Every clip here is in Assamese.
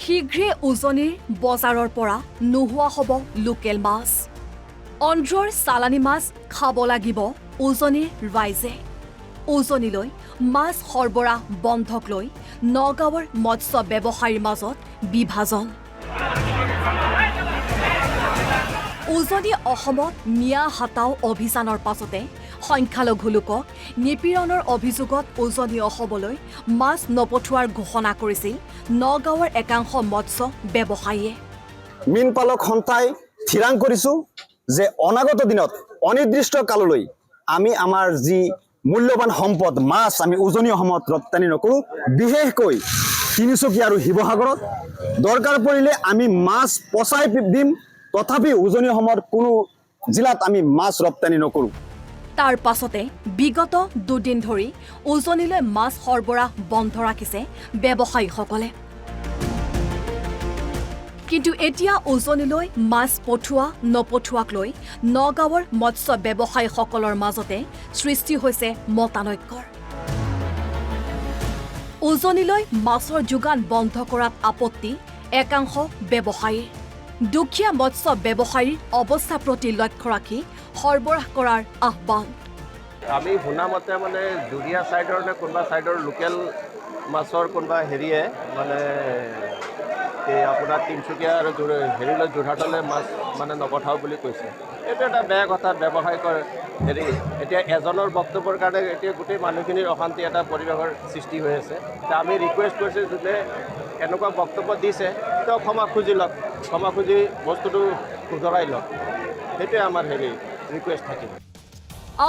শীঘ্ৰে উজনিৰ বজাৰৰ পৰা নোহোৱা হ'ব লোকেল মাছ। অন্ধ্ৰৰ চালানী মাছ খাব লাগিব উজনিৰ ৰাইজে। উজনিলৈ মাছ সৰবৰাহ বন্ধক লৈ নগাঁৱৰ মৎস্য ব্যৱসায়ীৰ মাজত বিভাজন। উজনি অসমত মিয়া হাতাও অভিযানৰ পাছতে সংখ্যালঘু লোকক নিপীড়নৰ অভিযোগত উজনি অসমলৈ মাছ নপঠোৱাৰ ঘোষণা কৰিছিল নগাঁৱৰ একাংশ মৎস্য ব্যৱসায়ীয়ে। মীনপালক সন্থাই থিৰাং কৰিছোঁ যে অনাগত দিনত অনিৰ্দিষ্ট কাললৈ আমি আমাৰ যি মূল্যৱান সম্পদ মাছ আমি উজনি অসমত ৰপ্তানি নকৰোঁ। বিশেষকৈ তিনিচুকীয়া আৰু শিৱসাগৰত দৰকাৰ পৰিলে আমি মাছ পচাই দিম, তথাপি উজনি অসমৰ কোনো জিলাত আমি মাছ ৰপ্তানি নকৰোঁ। তাৰ পাছতে বিগত দুদিন ধৰি উজনিলৈ মাছ সৰবৰাহ বন্ধ ৰাখিছে ব্যৱসায়ীসকলে। কিন্তু এতিয়া উজনিলৈ মাছ পঠোৱা নপঠোৱাক লৈ নগাঁৱৰ মৎস্য ব্যৱসায়ীসকলৰ মাজতে সৃষ্টি হৈছে মতানৈক্যৰ। উজনিলৈ মাছৰ যোগান বন্ধ কৰাত আপত্তি একাংশ ব্যৱসায়ীৰ। দুখীয়া মৎস্য ব্যৱসায়ীৰ অৱস্থা প্ৰতি লক্ষ্য ৰাখি সৰবৰাহ কৰাৰ আহ্বান। আমি শুনা মতে মানে জুৰিয়া ছাইডৰ নে কোনোবা ছাইডৰ লোকেল মাছৰ কোনোবা হেৰিয়ে মানে এই আপোনাৰ তিনিচুকীয়া আৰু হেৰিলৈ যোৰহাটলৈ মাছ মানে নপঠাওঁ বুলি কৈছে। এইটো এটা বেয়া কথা ব্যৱসায় কৰে হেৰি। এতিয়া এজনৰ বক্তব্যৰ কাৰণে এতিয়া গোটেই মানুহখিনিৰ অশান্তি এটা পৰিৱেশৰ সৃষ্টি হৈ আছে। এতিয়া আমি ৰিকুৱেষ্ট কৰিছোঁ যোনে এনেকুৱা বক্তব্য দিছে তেওঁ ক্ষমা খুজি লওক, ক্ষমা খুজি বস্তুটো শুধৰাই লওক। সেইটোৱে আমাৰ হেৰি ৰিকুৱেষ্ট থাকিব।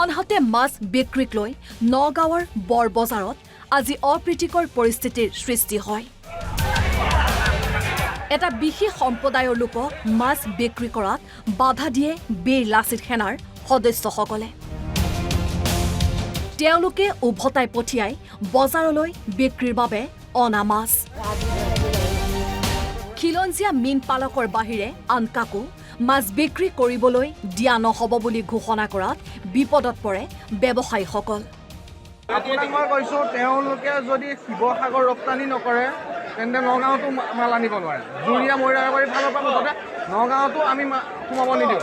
আনহাতে মাছ বিক্ৰীক লৈ নগাঁৱৰ বৰবজাৰত আজি অপ্ৰীতিকৰ পৰিস্থিতিৰ সৃষ্টি হয়। এটা বিশেষ সম্প্ৰদায়ৰ লোকক মাছ বিক্ৰী কৰাত বাধা দিয়ে বীৰ লাচিত সেনাৰ সদস্যসকলে। তেওঁলোকে উভতাই পঠিয়াই বজাৰলৈ বিক্ৰীৰ বাবে অনা মাছ। খিলঞ্জীয়া মীন পালকৰ বাহিৰে আন কাকো মাছ বিক্ৰী কৰিবলৈ দিয়া নহ'ব বুলি ঘোষণা কৰাত বিপদত পৰে ব্যৱসায়ীসকল। আপোনাক মই কৈছোঁ, তেওঁলোকে যদি শিৱসাগৰ ৰপ্তানি নকৰে তেন্তে নগাঁৱতো মাল আনিব নোৱাৰে। জুৰিয়া মৈৰাবাৰীৰ ফালৰ পৰা মুঠতে নগাঁৱতো আমি সোমাব নিদিওঁ।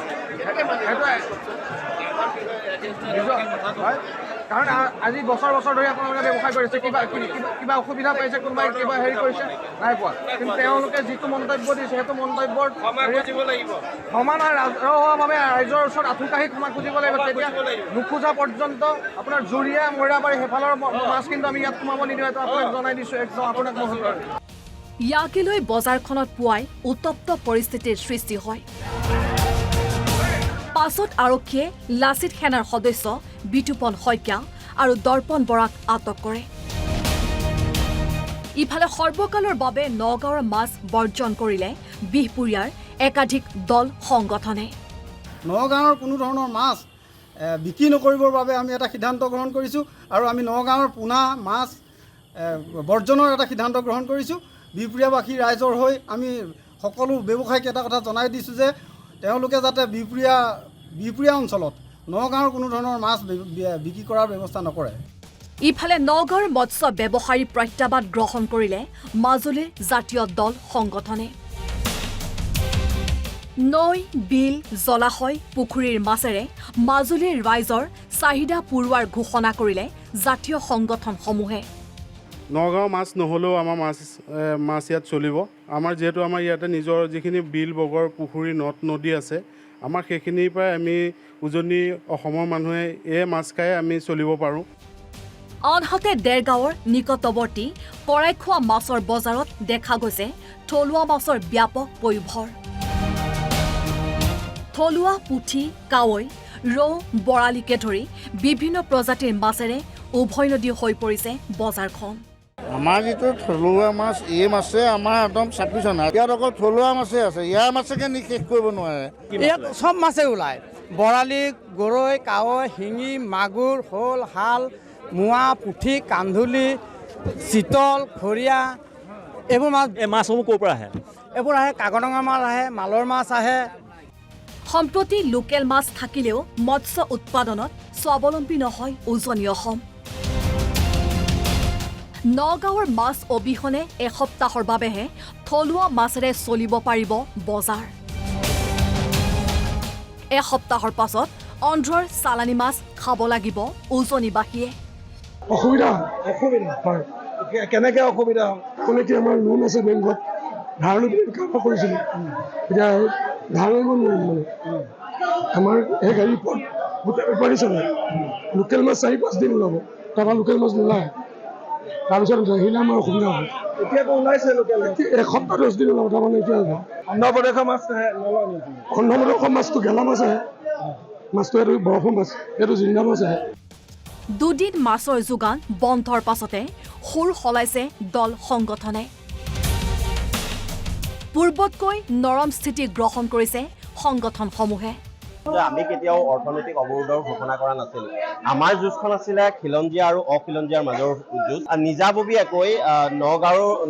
হয়, কাৰণ আজি বছৰ বছৰ ধৰি আপোনালোকে ব্যৱসায় কৰিছে, কিবা অসুবিধা পাইছে, কোনোবাই কিবা হেৰি কৰিছে নাই পোৱা। কিন্তু তেওঁলোকে যিটো মন্তব্য দিছে সেইটো মন্তব্যৰ সমান ৰাজহুৱাভাৱে ৰাইজৰ ওচৰত আঁঠু কাঢ়ি ক্ষমা খুজিব লাগিব। তেতিয়া নোখোজা পৰ্যন্ত আপোনাৰ জুৰিয়া মৈৰাবাৰী সেইফালৰ মাছ কিন্তু আমি ইয়াত সোমাব নিদিওঁ। এইটো আপোনাক জনাই দিছোঁ, একদম আপোনাক মই ইয়াকে লৈ বজাৰখনত পুৱাই উত্তপ্ত পৰিস্থিতিৰ সৃষ্টি হয়। পাছত আৰক্ষীয়ে লাচিত সেনাৰ সদস্য বিতুপন শইকীয়া আৰু দৰ্পণ বৰাক আটক কৰে। ইফালে সৰ্বকালৰ বাবে নগাঁৱৰ মাছ বৰ্জন কৰিলে বিহপুৰীয়াৰ একাধিক দল সংগঠনে। নগাঁৱৰ কোনো ধৰণৰ মাছ বিক্ৰী নকৰিবৰ বাবে আমি এটা সিদ্ধান্ত গ্ৰহণ কৰিছোঁ আৰু আমি নগাঁৱৰ পোনা মাছ বৰ্জনৰ এটা সিদ্ধান্ত গ্ৰহণ কৰিছোঁ। বিহপুৰীয়াবাসী ৰাইজৰ হৈ আমি সকলো ব্যৱসায়ীক এটা কথা জনাই দিছোঁ যে তেওঁলোকে যাতে বিহপুৰীয়া অঞ্চলত নগাঁৱৰ কোনো ধৰণৰ মাছ বিক্ৰী কৰাৰ ব্যৱস্থা নকৰে। ইফালে নগাঁৱৰ মৎস্য ব্যৱসায়ীৰ প্ৰত্যাহ্বান গ্ৰহণ কৰিলে মাজুলীৰ জাতীয় দল সংগঠনে। নৈ, বিল, জলাশয়, পুখুৰীৰ মাছেৰে মাজুলীৰ ৰাইজৰ চাহিদা পূৰোৱাৰ ঘোষণা কৰিলে জাতীয় সংগঠনসমূহে। নগাঁও মাছ নহ'লেও আমাৰ মাছ ইয়াত চলিব। আমাৰ যিহেতু আমাৰ ইয়াতে নিজৰ যিখিনি বিল, বগৰ, পুখুৰী, নদ নদী আছে, আমাৰ সেইখিনিৰ পৰাই আমি উজনি অসমৰ মানুহে এই মাছ খাই আমি চলিব পাৰোঁ। আনহাতে দেৰগাঁৱৰ নিকটৱৰ্তী কৰাইখোৱা মাছৰ বজাৰত দেখা গৈছে থলুৱা মাছৰ ব্যাপক পয়োভৰ। থলুৱা পুঠি, কাৱৈ, ৰৌ, বৰালিকে ধৰি বিভিন্ন প্ৰজাতিৰ মাছেৰে উভৈনদী হৈ পৰিছে বজাৰখন। আমাৰ যিটো থলুৱা মাছ, এই মাছে আমাৰ একদম চাফিচিয়েণ্ট। ইয়াত অকল থলুৱা মাছে আছে, ইয়াৰ মাছকে শেষ কৰিব নোৱাৰে। ইয়াত চব মাছে ওলায়, বৰালি, গৰৈ, কাৱৈ, শিঙি, মাগুৰ, শ'ল, শাল, মোৱা, পুঠি, কান্ধুলি, চিতল, খৰিয়া, এইবোৰ মাছ। এই মাছসমূহ ক'ৰ পৰা আহে? এইবোৰ আহে কাকডঙাৰ মাছ আহে, মালৰ মাছ আহে। সম্প্ৰতি লোকেল মাছ থাকিলেও মৎস্য উৎপাদনত স্বাৱলম্বী নহয় উজনি অসম। নগাঁৱৰ মাছ অবিহনে এসপ্তাহৰ বাবেহে থলুৱা মাছেৰে চলিব পাৰিব বজাৰ। এসপ্তাহৰ পাছত অন্ধ্ৰৰ চালানী মাছ খাব লাগিব উজনিবাসীয়ে। অসুবিধা হয়। কেনেকৈ অসুবিধা ক'লে কি আমাৰ লোন আছে বেংকত, ধাৰ লৈ কাম কৰিছিলোঁ, এতিয়া ধাৰ লৈ নোৱাৰিম মানে। আমাৰ এই গাড়ী পথ গোটেই বেপাৰী চলে, লোকেল মাছ 4-5 দিন ওলাব, তাৰপৰা লোকেল মাছ নোলায়, তাৰপিছত আহিলে আমাৰ অসুবিধা হয়। এতিয়াতো ওলাইছে লোকেল মাছ, এসপ্তাহ 10 দিন ওলাব, তাৰমানে এতিয়া অন্ধ্ৰপ্ৰদেশৰ মাছ নাহে, অন্ধ্ৰপ্ৰদেশৰ মাছটো গেলা মাছ আহে, মাছটো এইটো বৰফৰ মাছ, এইটো জিন্দা মাছ আহে। দুদিন মাছৰ যোগান বন্ধৰ পাছতে সুৰ সলাইছে দল সংগঠনে। পূৰ্বতকৈ নৰম স্থিতি গ্ৰহণ কৰিছে সংগঠনসমূহে। আমি কেতিয়াও অৰ্থনৈতিক অৱৰোধৰ ঘোষণা কৰা নাছিলোঁ। আমাৰ যুঁজখন আছিলে খিলঞ্জীয়া আৰু অখিলঞ্জীয়াৰ মাজৰ যুঁজ। নিজাববীয়াকৈ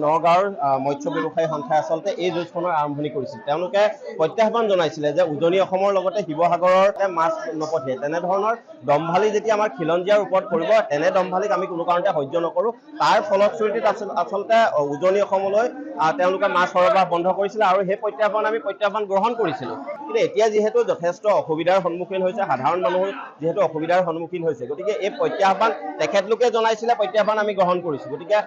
নগাঁৱৰ মৎস্য ব্যৱসায়ী সন্থাই আচলতে এই যুঁজখনৰ আৰম্ভণি কৰিছিল। তেওঁলোকে প্ৰত্যাহ্বান জনাইছিলে যে উজনি অসমৰ লগতে শিৱসাগৰৰ মাছ নপঠিয়াই। তেনেধৰণৰ দম্ভালি যেতিয়া আমাৰ খিলঞ্জীয়াৰ ওপৰত পৰিব, তেনে দম্ভালিক আমি কোনো কাৰণতে সহ্য নকৰোঁ। তাৰ ফলশ্ৰুতিত আচলতে উজনি অসমলৈ তেওঁলোকে মাছ সৰবৰাহ বন্ধ কৰিছিলে আৰু সেই প্ৰত্যাহ্বান গ্ৰহণ কৰিছিলোঁ। কিন্তু এতিয়া যিহেতু যথেষ্ট অসুবিধাৰ সন্মুখীন হৈছে, সাধাৰণ মানুহ যিহেতু অসুবিধাৰ সন্মুখীন হৈছে, গতিকে এই প্ৰত্যাহ্বান তেখেতলোকে জনাইছিলে, প্ৰত্যাহ্বান আমি গ্ৰহণ কৰিছোঁ। গতিকে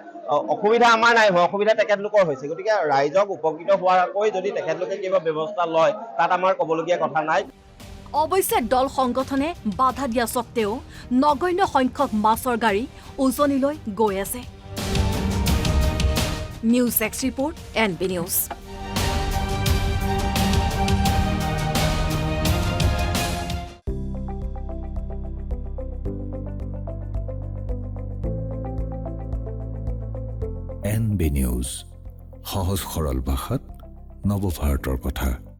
অসুবিধা আমাৰ নাই হোৱা, অসুবিধা তেখেতলোকৰ হৈছে। গতিকে ৰাইজক উপকৃত হোৱাকৈ যদি তেখেতলোকে কিবা ব্যৱস্থা লয়, তাত আমাৰ ক'বলগীয়া কথা নাই। অৱশ্যে দল সংগঠনে বাধা দিয়া স্বত্তেও নগণ্য সংখ্যক মাছৰ গাড়ী উজনিলৈ গৈ আছে। News x report, NB news. NB news, সহজ সৰল ভাষাত নৱভাৰতৰ কথা।